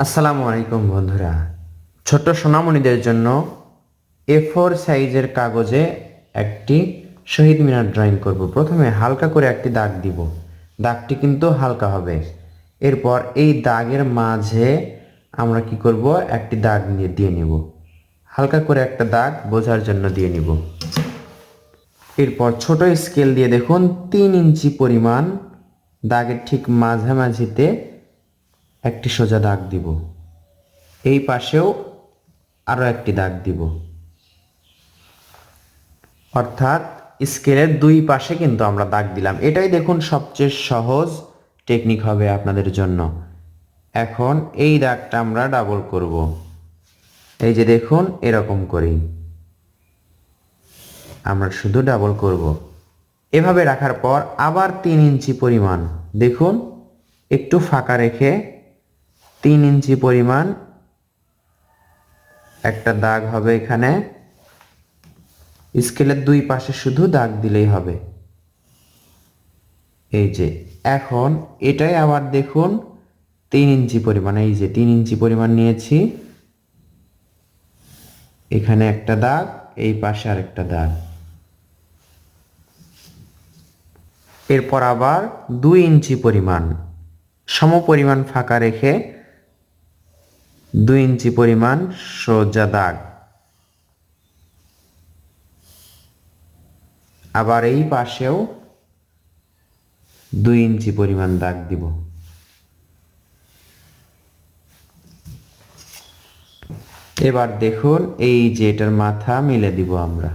আসসালামু আলাইকুম বন্ধুরা। ছোট্ট সোনামণিদের জন্য A4 সাইজের কাগজে একটি শহীদ মিনার ড্রয়িং করব। প্রথমে হালকা করে একটি দাগ দিব। দাগটি কিন্তু হালকা হবে। এরপর এই দাগের মাঝে আমরা কি করব, একটি দাগ দিয়ে নিব। হালকা করে একটা দাগ বোঝার জন্য দিয়ে নিব। এরপর ছোট স্কেল দিয়ে দেখুন 3 ইঞ্চি পরিমাণ দাগের ঠিক মাঝামাঝিতে একটি সোজা দাগ দিব। এই পাশেও আরও একটি দাগ দিব। অর্থাৎ স্কেলের দুই পাশে কিন্তু আমরা দাগ দিলাম। এটাই দেখুন সবচেয়ে সহজ টেকনিক হবে আপনাদের জন্য। এখন এই দাগটা আমরা ডাবল করব। এই যে দেখুন এরকম করেই আমরা শুধু ডাবল করব। এভাবে রাখার পর আবার 3 ইঞ্চি পরিমাণ দেখুন একটু ফাঁকা রেখে 3 ইঞ্চি পরিমাণ একটা দাগ হবে এখানে। স্কেলের দুই পাশে শুধু দাগ দিলেই হবে। এই যে এখন এটাই আবার দেখুন 3 ইঞ্চি পরিমাণ, এই যে 3 ইঞ্চি পরিমাণ নিয়েছি। এখানে একটা দাগ, এই পাশে আরেকটা দাগ। এরপর আবার 2 ইঞ্চি পরিমাণ সমপরিমাণ ফাঁকা রেখে 2 ইঞ্চি পরিমাণ সোজা দাগ। আবার এই পাশেও 2 ইঞ্চি পরিমাণ দাগ দিব। এবার দেখুন এই যে এটার মাথা মিলে দিব আমরা,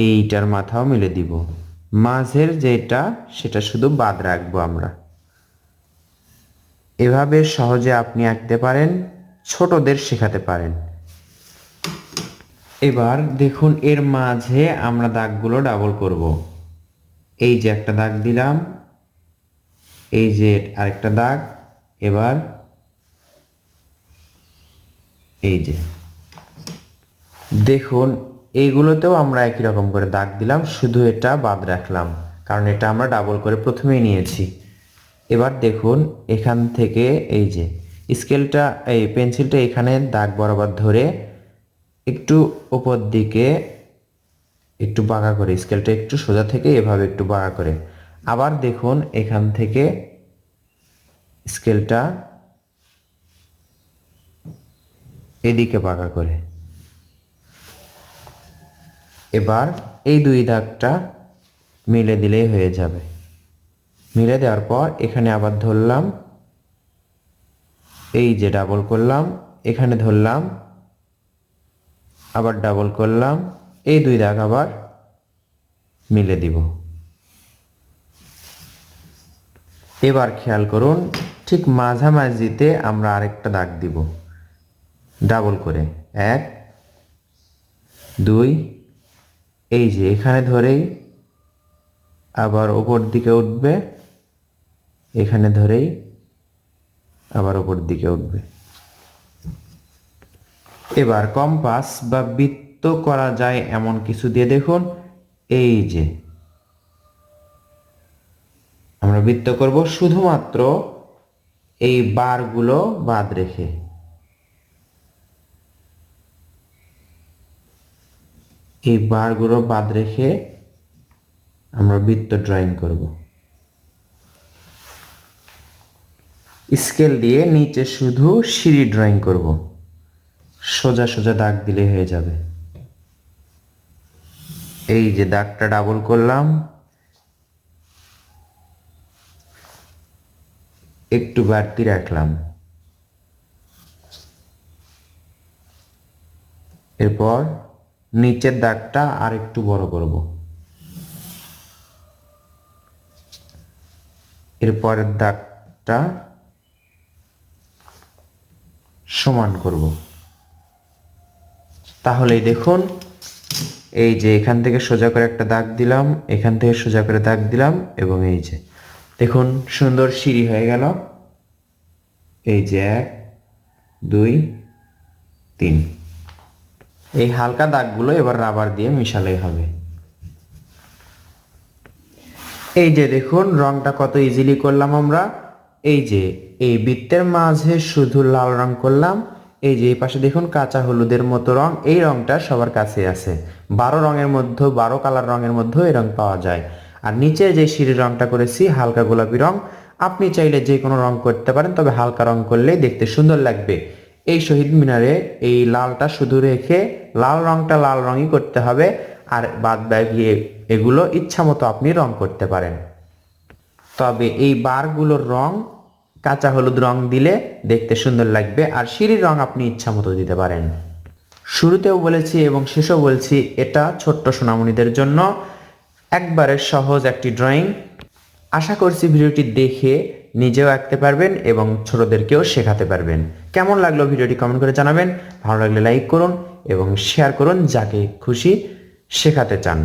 এইটার মাথাও মিলে দিব। মাঝের যেটা সেটা শুধু বাদ রাখবো আমরা। এভাবে সহজে আপনি আঁকতে পারেন, ছোটদের শেখাতে পারেন। এবার দেখুন এর মাঝে আমরা দাগগুলো ডাবল করব। এই যে একটা দাগ দিলাম, এই যে আরেকটা দাগ। এবার এই যে দেখুন এইগুলোতেও আমরা একই রকম করে দাগ দিলাম, শুধু এটা বাদ রাখলাম কারণ এটা আমরা ডাবল করে প্রথমেই নিয়েছি। এবার দেখুন এখান থেকে এই যে স্কেলটা, এই পেন্সিলটা এখানে দাগ বরাবর ধরে একটু উপর দিকে একটু বাঁকা করে, স্কেলটা একটু সোজা থেকে এভাবে একটু বাঁকা করে, আবার দেখুন এখান থেকে স্কেলটা এদিকে বাঁকা করে। এবার এই দুই দাগটা মিলে দিলেই হয়ে যাবে। মিলে দেওয়ার পর এখানে আবার ধরলাম, এই যে ডাবল করলাম, এখানে ধরলাম, আবার ডাবল করলাম, এই দুই দাগ আবার মিলে দিব। এবার খেয়াল করুন ঠিক মাঝামাঝিতে আমরা আরেকটা দাগ দিব ডাবল করে, 1 2, এই যে এখানে ধরেই আবার উপর দিকে উঠবে, এখানে ধরেই আবার উপর দিকে উঠবে। এবার কম্পাস বা বৃত্ত করা যায় এমন কিছু দিয়ে দেখুন, এই যে আমরা বৃত্ত করব শুধুমাত্র এই বারগুলো বাদ রেখে। এই বারগুলো বাদ রেখে আমরা বৃত্ত ড্রয়িং করব। স্কেল দিয়ে নিচে শুধু সিঁড়ি ড্রয়িং করব, সোজা সোজা দাগ দিলে হয়ে যাবে। এই যে দাগটা ডাবল করলাম, একটু বাড়তি রাখলাম, এরপর নিচের দাগটা আর একটু বড় করব, এরপরের দাগটা সমান করব। তাহলেই দেখুন এই যে এখান থেকে সোজা করে একটা দাগ দিলাম, এখান থেকে সোজা করে দাগ দিলাম, এবং এই যে দেখুন সুন্দর সিঁড়ি হয়ে গেল। এই যে 1 2 3, এই হালকা দাগগুলো এবার রাবার দিয়ে মিশালেই হবে। এই যে দেখুন রংটা কত ইজিলি করলাম আমরা। এই যে এই বৃত্তের মাঝে শুধু লাল রং করলাম, এই যে এই পাশে দেখুন কাঁচা হলুদের মতো রং, এই রংটা সবার কাছে আছে। 12 রঙের মধ্যে 12 কালার রঙের মধ্যেও এই রং পাওয়া যায়। আর নিচে যে সিঁড়ির রংটা করেছি হালকা গোলাপি রং, আপনি চাইলে যে কোনো রং করতে পারেন, তবে হালকা রং করলেই দেখতে সুন্দর লাগবে। এই শহীদ মিনারে এই লালটা শুধু রেখে লাল রংটা লাল রঙই করতে হবে, আর বাদ বাকি এগুলো ইচ্ছা মতো আপনি রং করতে পারেন। তবে এই বারগুলোর রং কাঁচা হলুদ রং দিলে দেখতে সুন্দর লাগবে, আর সিঁড়ির রং আপনি ইচ্ছা মতো দিতে পারেন। শুরুতেও বলেছি এবং শেষেও বলছি, এটা ছোট্ট সোনামণিদের জন্য একবারে সহজ একটি ড্রয়িং। আশা করছি ভিডিওটি দেখে নিজেও আঁকতে পারবেন এবং ছোটদেরকেও শেখাতে পারবেন। কেমন লাগলো ভিডিওটি কমেন্ট করে জানাবেন। ভালো লাগলে লাইক করুন এবং শেয়ার করুন যাকে খুশি শেখাতে চান।